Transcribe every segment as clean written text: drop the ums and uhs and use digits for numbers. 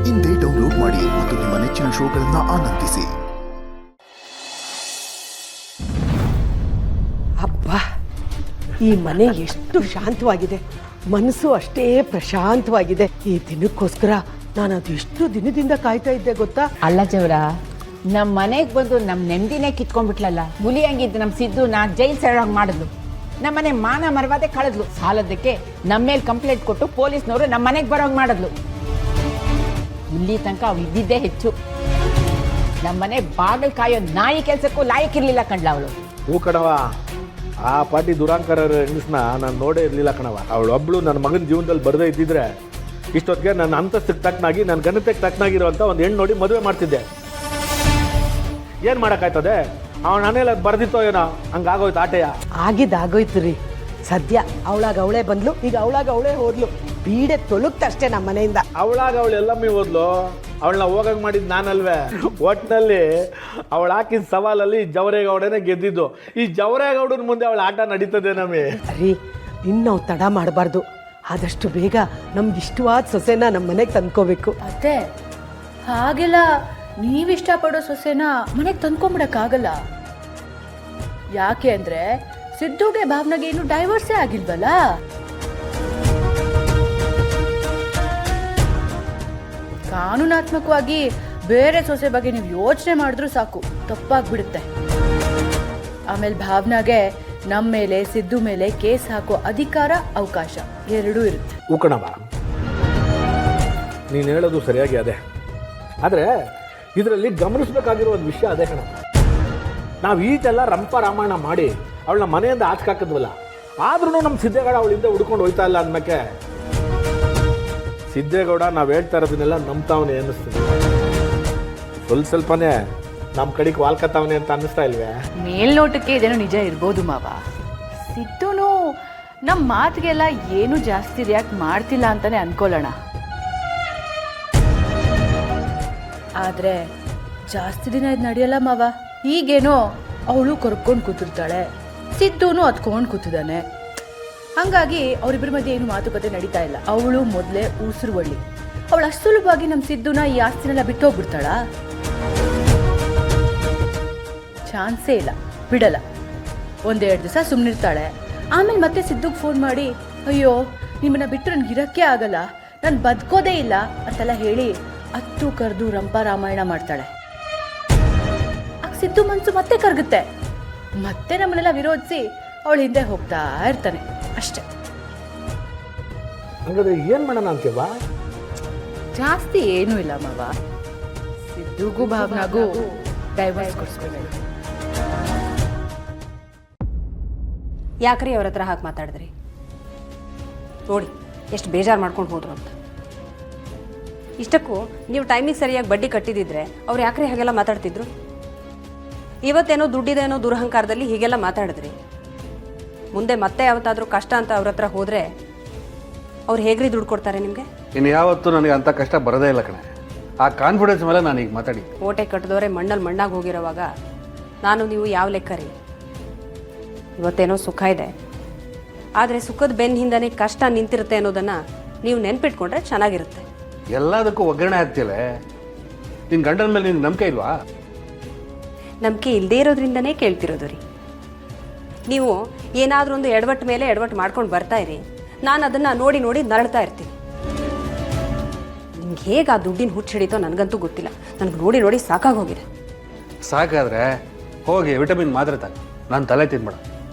ಇಂದೇ ಡೌನ್ಲೋಡ್ ಮಾಡಿ ಮತ್ತು ನಿಮ್ಮ ನೆಚ್ಚಿನ ಶೋಗಳನ್ನು ಆನಂದಿಸಿ. ಅಬ್ಬಾ, ಈ ಮನೆ ಎಷ್ಟು ಶಾಂತವಾಗಿದೆ, ಮನಸ್ಸು ಅಷ್ಟೇ ಪ್ರಶಾಂತವಾಗಿದೆ. ಈ ದಿನಕ್ಕೋಸ್ಕರ ನಾನು ಅದು ಎಷ್ಟು ದಿನದಿಂದ ಕಾಯ್ತಾ ಇದ್ದೆ ಗೊತ್ತಾ? ಅಲ್ಲ ಜವರ, ನಮ್ಮ ಮನೆಗೆ ಬಂದು ನಮ್ಮ ನೆಮ್ಮದಿನೇ ಕಿತ್ಕೊಂಡ್ಬಿಟ್ಲಲ್ಲ. ಹುಲಿ ಹಂಗಿದ್ದು ನಮ್ಮ ಸಿದ್ದು ನಾ ಜೈಲ್ ಸೇರೋಂಗ್ ಮಾಡಿದ್ಲು. ನಮ್ಮ ಮನೆ ಮಾನ ಮರ್ವಾದೆ ಕಳೆದ್ಲು. ಸಾಲದಕ್ಕೆ ನಮ್ಮ ಮೇಲೆ ಕಂಪ್ಲೇಂಟ್ ಕೊಟ್ಟು ಪೊಲೀಸ್ನವರು ನಮ್ಮ ಮನೆಗೆ ಬರೋಂಗ್ ಮಾಡಿದ್ಲು. ಇಲ್ಲಿ ತನಕ ಅವಳು ಇದ್ದಿದ್ದೇ ಹೆಚ್ಚು. ನಮ್ಮ ಮನೆ ಬಾಗಿಲು ಕಾಯೋ ನಾಯಿ ಕೆಲಸಕ್ಕೂ ಲಾಯಕ್ಕಿರ್ಲಿಲ್ಲ ಕಂಡ್ಲ ಅವಳು. ಹೂ ಕಣವ, ಆ ಪಾರ್ಟಿ ದುರಾಂಕರ ಹೆಂಗಸ್ನ ನಾನು ನೋಡೇ ಇರಲಿಲ್ಲ ಕಣವ. ಅವಳೊಬ್ಳು ನನ್ನ ಮಗನ ಜೀವನದಲ್ಲಿ ಬರದೇ ಇದ್ದಿದ್ರೆ ಇಷ್ಟೊತ್ತಿಗೆ ನನ್ನ ಅಂತಸ್ತಕ್ಕೆ ತಕ್ಕನಾಗಿ ನನ್ನ ಘನತೆಗೆ ತಕ್ಕನಾಗಿರುವಂಥ ಒಂದು ಹೆಣ್ಣು ನೋಡಿ ಮದುವೆ ಮಾಡ್ತಿದ್ದೆ. ಏನು ಮಾಡೋಕ್ಕಾಯ್ತದೆ? ಅವನ ಮನೇಲಿ ಅದು ಬರ್ದಿತ್ತೋ ಏನೋ, ಹಂಗಾಗೋಯ್ತು ಆಟೆಯ. ಆಗಿದ್ದಾಗೋಯ್ತು ರೀ. ಸದ್ಯ ಅವಳಾಗ ಅವಳೇ ಬಂದ್ಲು, ಈಗ ಅವಳಾಗ ಅವಳೇ ಹೋದ್ಲು. ಬೀಡೆ ತೊಲಗ್ತಷ್ಟೇ ನಮ್ಮ ಮನೆಯಿಂದ. ಅವಳಾಗ ಅವಳು ಎಲ್ಲಮ್ಮಿ ಹೋದ್ಲು, ಅವಳನ್ನ ಹೋಗಂಗೆ ಮಾಡಿದ್ದು ನಾನಲ್ವೇ. ಒಟ್ಟಿನಲ್ಲಿ ಅವಳು ಹಾಕಿದ ಸವಾಲಲ್ಲಿ ಜವರೇಗೌಡನೇ ಗೆದ್ದಿದ್ದು. ಈ ಜವರೇಗೌಡನ ಮುಂದೆ ಅವಳ ಆಟ ನಡೀತದೆ ನಮಗೆ. ರೀ, ಇನ್ನು ನಾವು ತಡ ಮಾಡಬಾರ್ದು. ಆದಷ್ಟು ಬೇಗ ನಮ್ಗೆ ಇಷ್ಟವಾದ ಸೊಸೆನ ನಮ್ಮ ಮನೆಗೆ ತಂದ್ಕೋಬೇಕು. ಅತ್ತೆ, ಹಾಗೆಲ್ಲ ನೀವಿಷ್ಟಪಡೋ ಸೊಸೆನ ಮನೆಗೆ ತಂದ್ಕೊಂಬಿಡಕ್ಕಾಗಲ್ಲ. ಯಾಕೆ ಅಂದ್ರೆ ಸಿದ್ದುಗೆ ಭಾವನೆಗೆ ಏನು ಡೈವರ್ಸೇ ಆಗಿಲ್ವಲ್ಲ. ಕಾನೂನಾತ್ಮಕವಾಗಿ ಬೇರೆ ಸೊಸೆ ಬಗ್ಗೆ ನೀವು ಯೋಚನೆ ಮಾಡಿದ್ರೂ ಸಾಕು, ತಪ್ಪಾಗ್ಬಿಡುತ್ತೆ. ಆಮೇಲೆ ಭಾವನಾಗೆ ನಮ್ಮ ಮೇಲೆ ಸಿದ್ದು ಮೇಲೆ ಕೇಸ್ ಹಾಕೋ ಅಧಿಕಾರ, ಅವಕಾಶ ಎರಡೂ ಇರುತ್ತೆ. ಉಕಣವ, ನೀನು ಹೇಳೋದು ಸರಿಯಾಗಿ ಅದೇ. ಆದರೆ ಇದರಲ್ಲಿ ಗಮನಿಸಬೇಕಾಗಿರೋ ಒಂದು ವಿಷಯ ಅದೇ ಕಣ. ನಾವು ಈಚೆಲ್ಲ ರಂಪ ರಾಮಾಯಣ ಮಾಡಿ ಅವಳನ್ನ ಮನೆಯಿಂದ ಆಚೆ ಹಾಕಿದ್ವಲ್ಲ, ಆದ್ರೂ ನಮ್ಮ ಸಿದ್ದೇಗೌಡ ಅವಳಿಂದ ಹುಡ್ಕೊಂಡು ಹೋಯ್ತಾ ಇಲ್ಲ ಅಂದಕ್ಕೆ ಸಿದ್ದೇಗೌಡ ನಾವು ಹೇಳ್ತಾ ಇರೋದನ್ನೆಲ್ಲ ನಂಬ್ತಾವನೆ ಅನ್ನಿಸ್ತೀನಿ. ಸ್ವಲ್ಪನೇ ನಮ್ಮ ಕಡೆಗೆ ವಾಲ್ಕತ್ತಾವನೆ ಅಂತ ಅನ್ನಿಸ್ತಾ ಇಲ್ವೇ? ಮೇಲ್ನೋಟಕ್ಕೆ ಇದೇನೋ ನಿಜ ಇರ್ಬೋದು ಮಾವ. ಸಿದ್ದುನು ನಮ್ಮ ಮಾತಿಗೆಲ್ಲ ಏನು ಜಾಸ್ತಿ ರಿಯಾಕ್ಟ್ ಮಾಡ್ತಿಲ್ಲ ಅಂತಾನೆ ಅನ್ಕೊಳ್ಳೋಣ. ಆದ್ರೆ ಜಾಸ್ತಿ ದಿನ ಇದು ನಡೆಯಲ್ಲ ಮಾವ. ಈಗೇನೋ ಅವಳು ಕೊರ್ಕೊಂಡು ಕೂತಿರ್ತಾಳೆ, ಸಿದ್ದುನು ಹತ್ಕೊಂಡು ಕೂತಿದ್ದಾನೆ. ಹಂಗಾಗಿ ಅವರಿಬ್ಬರ ಮಧ್ಯೆ ಏನು ಮಾತುಕತೆ ನಡೀತಾ ಇಲ್ಲ. ಅವಳು ಮೊದಲೇ ಉಸಿರು ಒಳ್ಳಿ. ಅವಳು ಅಷ್ಟು ಸುಲಭವಾಗಿ ನಮ್ಮ ಸಿದ್ದುನ ಈ ಆಸ್ತಿನೆಲ್ಲ ಬಿಟ್ಟೋಗ್ಬಿಡ್ತಾಳ? ಚಾನ್ಸೇ ಇಲ್ಲ, ಬಿಡಲ್ಲ. ಒಂದೆರಡು ದಿವಸ ಸುಮ್ಮನಿರ್ತಾಳೆ, ಆಮೇಲೆ ಮತ್ತೆ ಸಿದ್ದುಗೆ ಫೋನ್ ಮಾಡಿ, ಅಯ್ಯೋ ನಿಮ್ಮನ್ನ ಬಿಟ್ಟು ನನ್ಗೆ ಇರಕ್ಕೆ ಆಗಲ್ಲ, ನಾನು ಬದುಕೋದೇ ಇಲ್ಲ ಅಂತೆಲ್ಲ ಹೇಳಿ ಅತ್ತು ಕರೆದು ರಂಪ ರಾಮಾಯಣ ಮಾಡ್ತಾಳೆ. ಆಗ ಸಿದ್ದು ಮನ್ಸು ಮತ್ತೆ ಕರಗುತ್ತೆ. ಮತ್ತೆ ನಮ್ಮನ್ನೆಲ್ಲ ವಿರೋಧಿಸಿ ಅವಳ ಹಿಂದೆ ಹೋಗ್ತಾ ಇರ್ತಾನೆ ಅಷ್ಟೆ. ಹಂಗಾದ್ರೆ ಏನು ಮಾಡೋಣ ಅಂತೀವ? ಜಾಸ್ತಿ ಏನೂ ಇಲ್ಲ ಮಾವ. ಸಿದ್ದುಗೂ ಭಾವನಾಗೂ ಡೈವರ್ಸ್ ಕೊಡ್ಸ್ಕೊಳ್ಬೇಕು. ಯಾಕ್ರಿ ಅವ್ರ ಹತ್ರ ಹಾಕಿ ಮಾತಾಡಿದ್ರಿ? ನೋಡಿ ಎಷ್ಟು ಬೇಜಾರು ಮಾಡ್ಕೊಂಡು ಹೋದ್ರು ಅಂತ. ಇಷ್ಟಕ್ಕೂ ನೀವು ಟೈಮಿಗೆ ಸರಿಯಾಗಿ ಬಡ್ಡಿ ಕಟ್ಟಿದಿದ್ರೆ ಅವ್ರು ಯಾಕ್ರಿ ಹಾಗೆಲ್ಲ ಮಾತಾಡ್ತಿದ್ರು? ಇವತ್ತೇನೋ ದುಡ್ಡಿದೇನೋ ದುರಹಂಕಾರದಲ್ಲಿ ಹೀಗೆಲ್ಲ ಮಾತಾಡಿದ್ರಿ. ಮುಂದೆ ಮತ್ತೆ ಯಾವತ್ತಾದರೂ ಕಷ್ಟ ಅಂತ ಅವ್ರ ಹತ್ರ ಹೋದರೆ ಅವ್ರು ಹೇಗ್ರಿ ದುಡ್ಡು ಕೊಡ್ತಾರೆ ನಿಮಗೆ? ಇನ್ನು ಯಾವತ್ತೂ ನನಗೆ ಅಂಥ ಕಷ್ಟ ಬರೋದೇ ಇಲ್ಲ ಕಣೆ. ಆ ಕಾನ್ಫಿಡೆನ್ಸ್ ಮೇಲೆ ನಾನು ಈಗ ಮಾತಾಡಿ. ಓಟೆ ಕಟ್ಟಿದವರೇ ಮಣ್ಣಲ್ಲಿ ಮಣ್ಣಾಗಿ ಹೋಗಿರೋವಾಗ ನಾನು ನೀವು ಯಾವ ಲೆಕ್ಕ ರೀ? ಇವತ್ತೇನೋ ಸುಖ ಇದೆ, ಆದರೆ ಸುಖದ ಬೆನ್ನ ಹಿಂದನೇ ಕಷ್ಟ ನಿಂತಿರುತ್ತೆ ಅನ್ನೋದನ್ನು ನೀವು ನೆನ್ಪಿಟ್ಕೊಂಡ್ರೆ ಚೆನ್ನಾಗಿರುತ್ತೆ. ಎಲ್ಲದಕ್ಕೂ ಒಗ್ಗರಣೆ ಹಾಕ್ತಿಲ್ಲ. ನಿನ್ನ ಗಂಡನ ಮೇಲೆ ನಿನ್ನ ನಂಬಿಕೆ ಇಲ್ವಾ? ನಂಬಿಕೆ ಇಲ್ಲದೇ ಇರೋದ್ರಿಂದನೇ ಕೇಳ್ತಿರೋದು ರೀ. ನೀವು ಏನಾದರೂ ಒಂದು ಎಡವಟ್ಟು ಮೇಲೆ ಎಡವಟ್ಟು ಮಾಡ್ಕೊಂಡು ಬರ್ತಾ ಇರಿ, ನಾನು ಅದನ್ನು ನೋಡಿ ನೋಡಿ ನರಳ್ತಾ ಇರ್ತೀನಿ. ನಿಮ್ಗೆ ಹೇಗೆ ಆ ದುಡ್ಡಿನ ಹುಚ್ಚು ಹಿಡಿತೋ ನನಗಂತೂ ಗೊತ್ತಿಲ್ಲ. ನನಗೆ ನೋಡಿ ನೋಡಿ ಸಾಕಾಗೋಗಿದೆ. ಸಾಕಾದರೆ ಹೋಗಿ ವಿಟಮಿನ್ ಮಾತ್ರೆ ತಗೋ, ನಾನು ತಲೆ ತಿನ್ಬೇಡ.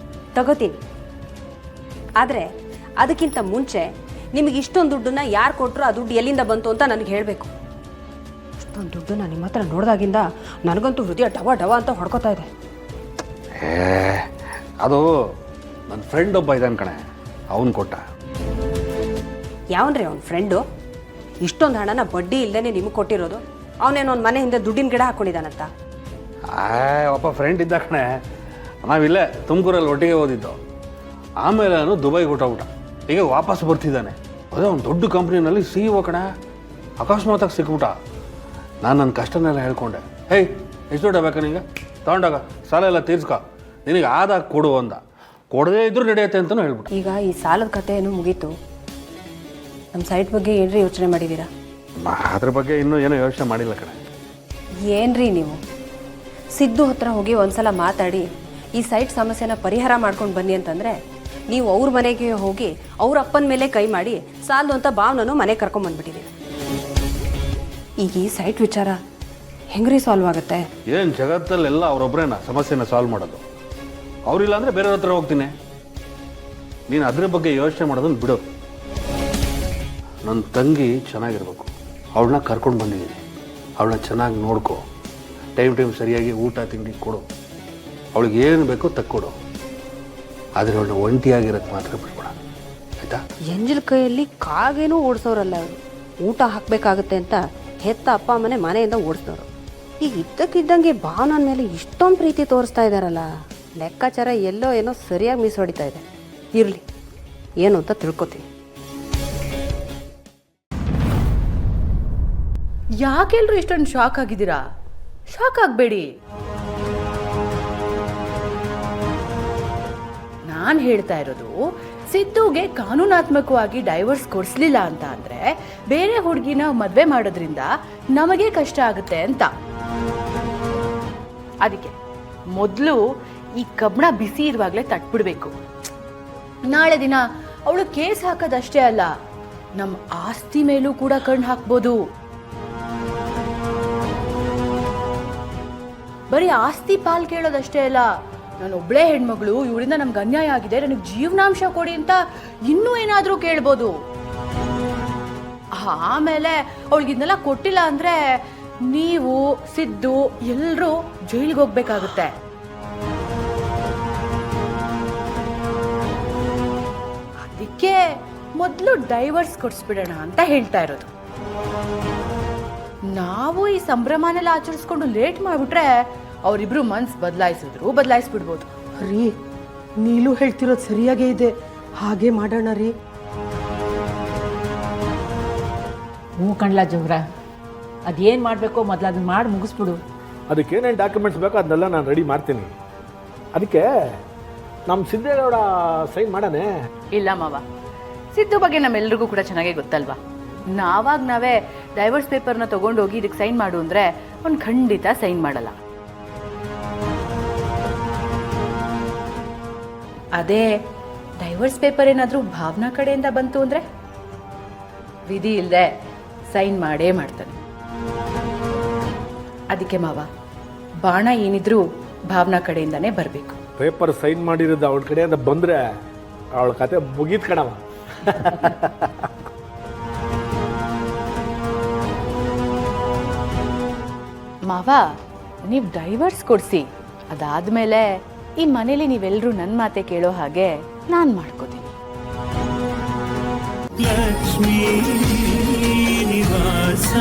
ತಗೋತೀನಿ, ಆದರೆ ಅದಕ್ಕಿಂತ ಮುಂಚೆ ನಿಮಗೆ ಇಷ್ಟೊಂದು ದುಡ್ಡನ್ನ ಯಾರು ಕೊಟ್ಟರು, ಆ ದುಡ್ಡು ಎಲ್ಲಿಂದ ಬಂತು ಅಂತ ನನಗೆ ಹೇಳಬೇಕು. ಇಷ್ಟೊಂದು ದುಡ್ಡನ್ನ ನಿಮ್ಮ ಹತ್ರ ನೋಡಿದಾಗಿಂದ ನನಗಂತೂ ಹೃದಯ ಡವ ಡವ ಅಂತ ಹೊಡ್ಕೋತಾ ಇದೆ. ಅದು ನನ್ನ ಫ್ರೆಂಡ್ ಒಬ್ಬ ಇದ್ದಾನೆ ಕಣೆ, ಅವನು ಕೊಟ್ಟ. ಯಾವನ್ರಿ ಅವನ ಫ್ರೆಂಡು? ಇಷ್ಟೊಂದು ಹಣನ ಬಡ್ಡಿ ಇಲ್ಲದೇ ನಿಮಗೆ ಕೊಟ್ಟಿರೋದು? ಅವನೇನೋ ಒಂದು ಮನೆ ಹಿಂದೆ ದುಡ್ಡಿನ ಗಿಡ ಹಾಕ್ಕೊಂಡಿದ್ದಾನಂತ? ಒಬ್ಬ ಫ್ರೆಂಡ್ ಇದ್ದ ಕಣೆ, ನಾವಿಲ್ಲೇ ತುಮಕೂರಲ್ಲಿ ಒಟ್ಟಿಗೆ ಓದಿದ್ದು. ಆಮೇಲೆ ನಾನು ದುಬೈಗೆ ಹೊಟ್ಟೋಗ್ಬಿಟ್ಟ. ಈಗ ವಾಪಸ್ ಬರ್ತಿದ್ದಾನೆ. ಅದೇ ಒಂದು ದೊಡ್ಡ ಕಂಪ್ನಿನಲ್ಲಿ CEO ಕಣ. ಅಕಸ್ಮಾತಾಗಿ ಸಿಕ್ಬಿಟ್ಟ. ನಾನು ನನ್ನ ಕಷ್ಟನೆಲ್ಲ ಹೇಳ್ಕೊಂಡೆ. ಹೇಯ್, ಎಷ್ಟು ದುಡ್ಡು ಬೇಕಾ ನಿಂಗೆ? ತೊಗೊಂಡಾಗ ಸಾಲ ಎಲ್ಲ ತೀರ್ಸ್ಕೊ, ನಿನಗೆ ಆದಾಗ ಕೊಡು ಅಂದ. ಕೊಡದೇ ಇದ್ರೂ ನಡೆಯುತ್ತೆ ಅಂತಲೂ ಹೇಳ್ಬಿಟ್ಟು. ಈಗ ಈ ಸಾಲದ ಕಥೆ ಏನು ಮುಗೀತು? ನಮ್ಮ ಸೈಟ್ ಬಗ್ಗೆ ಏನ್ರಿ ಯೋಚನೆ ಮಾಡಿದ್ದೀರಾ? ಅದ್ರ ಬಗ್ಗೆ ಇನ್ನೂ ಏನೋ ಯೋಚನೆ ಮಾಡಿಲ್ಲ ಕಣೆ. ಏನ್ರಿ ನೀವು ಸಿದ್ದು ಹತ್ರ ಹೋಗಿ ಒಂದ್ಸಲ ಮಾತಾಡಿ ಈ ಸೈಟ್ ಸಮಸ್ಯೆನ ಪರಿಹಾರ ಮಾಡ್ಕೊಂಡು ಬನ್ನಿ ಅಂತಂದರೆ ನೀವು ಅವ್ರ ಮನೆಗೆ ಹೋಗಿ ಅವ್ರ ಅಪ್ಪನ ಮೇಲೆ ಕೈ ಮಾಡಿ ಸಾಲದು ಅಂತ ಭಾವನೂ ಮನೆಗೆ ಕರ್ಕೊಂಬಂದ್ಬಿಟ್ಟಿದ್ದೀರಿ. ಈಗ ಈ ಸೈಟ್ ವಿಚಾರ ಹೆಂಗ್ರಿ ಸಾಲ್ವ್ ಆಗುತ್ತೆ? ಏನು ಜಗತ್ತಲ್ಲೆಲ್ಲ ಅವರೊಬ್ಬರೇನ ಸಮಸ್ಯೆನ ಸಾಲ್ವ್ ಮಾಡೋದು? ಅವರಿಲ್ಲ ಅಂದರೆ ಬೇರೆಯವ್ರ ಹತ್ರ ಹೋಗ್ತೀನಿ. ನೀನು ಅದ್ರ ಬಗ್ಗೆ ಯೋಚನೆ ಮಾಡೋದನ್ನು ಬಿಡು. ನನ್ನ ತಂಗಿ ಚೆನ್ನಾಗಿರ್ಬೇಕು, ಅವಳನ್ನ ಕರ್ಕೊಂಡು ಬಂದಿದ್ದೀನಿ. ಅವಳನ್ನ ಚೆನ್ನಾಗಿ ನೋಡ್ಕೊ, ಟೈಮ್ ಸರಿಯಾಗಿ ಊಟ ತಿಂಡಿ ಕೊಡು, ಅವಳಿಗೆ ಏನು ಬೇಕೋ ತಕ್ಕೊಡು. ಆದರೆ ಅವಳನ್ನ ಒಂಟಿಯಾಗಿರೋಕ್ಕೆ ಮಾತ್ರ ಬಿಡ್ಬೇಡ, ಆಯಿತಾ? ಎಂಜಲ್ ಕೈಯಲ್ಲಿ ಕಾಗೇನೂ ಓಡಿಸೋರಲ್ಲ ಅವರು. ಊಟ ಹಾಕಬೇಕಾಗುತ್ತೆ ಅಂತ ಹೆತ್ತ ಅಪ್ಪ ಅಮ್ಮನೆ ಮನೆಯಿಂದ ಓಡಿಸ್ದವರು. ಈಗ ಇದ್ದಕ್ಕಿದ್ದಂಗೆ ಭಾವನ ಮೇಲೆ ಇಷ್ಟೊಂದು ಪ್ರೀತಿ ತೋರಿಸ್ತಾ ಇದ್ದಾರಲ್ಲ, ಲೆಕ್ಕಾಚಾರ ಎಲ್ಲೋ ಏನೋ ಸರಿಯಾಗಿ ಮಿಸ್ ಹೊಡಿತಾ ಇದೆ. ಇರಲಿ, ಏನು ಅಂತ ತಿಳ್ಕೊತೀನಿ. ಯಾಕೆಲ್ರು ಇಷ್ಟೊಂದು ಶಾಕ್ ಆಗಿದ್ದೀರಾ? ಶಾಕ್ ಆಗಬೇಡಿ. ನಾನು ಹೇಳ್ತಾ ಇರೋದು, ಸಿದ್ದುಗೆ ಕಾನೂನಾತ್ಮಕವಾಗಿ ಡೈವರ್ಸ್ ಕೊಡಿಸ್ಲಿಲ್ಲ ಅಂತ ಅಂದರೆ ಬೇರೆ ಹುಡುಗಿನ ಮದುವೆ ಮಾಡೋದ್ರಿಂದ ನಮಗೆ ಕಷ್ಟ ಆಗುತ್ತೆ ಅಂತ. ಅದಕ್ಕೆ ಮೊದಲು ಈ ಕಬ್ಬಣ ಬಿಸಿ ಇರುವಾಗಲೇ ತಟ್ಬಿಡ್ಬೇಕು. ನಾಳೆ ದಿನ ಅವಳು ಕೇಸ್ ಹಾಕೋದಷ್ಟೇ ಅಲ್ಲ, ನಮ್ಮ ಆಸ್ತಿ ಮೇಲೂ ಕೂಡ ಕಣ್ಣು ಹಾಕ್ಬೋದು. ಬರೀ ಆಸ್ತಿ ಪಾಲ್ ಕೇಳೋದಷ್ಟೇ ಅಲ್ಲ, ನಾನು ಒಬ್ಳೇ ಹೆಣ್ಮಗಳು, ಇವರಿಂದ ನಮ್ಗೆ ಅನ್ಯಾಯ ಆಗಿದೆ, ನನಗೆ ಜೀವನಾಂಶ ಕೊಡಿ ಅಂತ ಇನ್ನೂ ಏನಾದರೂ ಕೇಳ್ಬೋದು. ಆಮೇಲೆ ಅವಳಿಗಿದ್ನೆಲ್ಲ ಕೊಟ್ಟಿಲ್ಲ ಅಂದ್ರೆ ನೀವು ಸಿದ್ದು ಎಲ್ಲರೂ ಜೈಲಿಗೆ ಹೋಗ್ಬೇಕಾಗುತ್ತೆ. ಅದಕ್ಕೆ ಮೊದಲು ಡೈವರ್ಸ್ ಕೊಡಿಸ್ಬಿಡೋಣ ಅಂತ ಹೇಳ್ತಾ ಇರೋದು. ನಾವು ಈ ಸಂಭ್ರಮನೆಲ್ಲ ಆಚರಿಸ್ಕೊಂಡು ಲೇಟ್ ಮಾಡಿಬಿಟ್ರೆ ಅವರಿಬ್ರು ಮನ್ಸು ಬದಲಾಯಿಸ್ಬಿಡ್ಬೋದು. ರೀ, ನೀಲು ಹೇಳ್ತಿರೋದು ಸರಿಯಾಗೇ ಇದೆ, ಹಾಗೆ ಮಾಡೋಣ ರೀ. ಹ್ಞೂ ಕಣ್ಲ ಜೋಗ್ರ, ಅದೇನು ಮಾಡಬೇಕೋ ಮೊದಲು ಅದನ್ನ ಮಾಡಿ ಮುಗಿಸ್ಬಿಡು. ಅದಕ್ಕೇನೇನು ಡಾಕ್ಯುಮೆಂಟ್ಸ್ ಬೇಕೋ ಅದನ್ನೆಲ್ಲ ನಾನು ರೆಡಿ ಮಾಡ್ತೀನಿ. ಅದಕ್ಕೆ ನಮ್ಮ ಸಿದ್ದೇಗೌಡ ಸೈನ್ ಮಾಡಾನೆ? ಇಲ್ಲ ಮಾವ, ಸಿದ್ದು ಬಗ್ಗೆ ನಮ್ಮೆಲ್ರಿಗೂ ಕೂಡ ಚೆನ್ನಾಗೇ ಗೊತ್ತಲ್ವಾ. ನಾವೇ ಡೈವರ್ಸ್ ಪೇಪರ್ನ ತಗೊಂಡೋಗಿ ಇದಕ್ಕೆ ಸೈನ್ ಮಾಡು ಅಂದರೆ ಅವ್ನು ಖಂಡಿತ ಸೈನ್ ಮಾಡಲ್ಲ. ಅದೇ ಡೈವರ್ಸ್ ಪೇಪರ್ ಏನಾದರೂ ಭಾವನಾ ಕಡೆಯಿಂದ ಬಂತು ಅಂದರೆ ವಿಧಿ ಇಲ್ಲದೆ ಸೈನ್ ಮಾಡೇ ಮಾಡ್ತಾನೆ. ಅದಕ್ಕೆ ಮಾವ, ಬಾಣ ಏನಿದ್ರು ಭಾವನಾ ಕಡೆಯಿಂದನೇ ಬರಬೇಕು. ಪೇಪರ್ ಸೈನ್ ಮಾಡಿರೋದು ಅವಳ ಕಡೆಯಿಂದ ಬಂದರೆ ಅವಳ ಕತೆ ಮುಗೀತು ಕಣವ. ಮಾವ, ನೀವು ಡೈವರ್ಸ್ ಕೊಡಿಸಿ, ಅದಾದಮೇಲೆ ಈ ಮನೇಲಿ ನೀವೆಲ್ಲರೂ ನನ್ನ ಮಾತೆ ಕೇಳೋ ಹಾಗೆ ನಾನು ಮಾಡ್ಕೋತೀನಿ. ಲಕ್ಷ್ಮೀ ನಿವಾಸ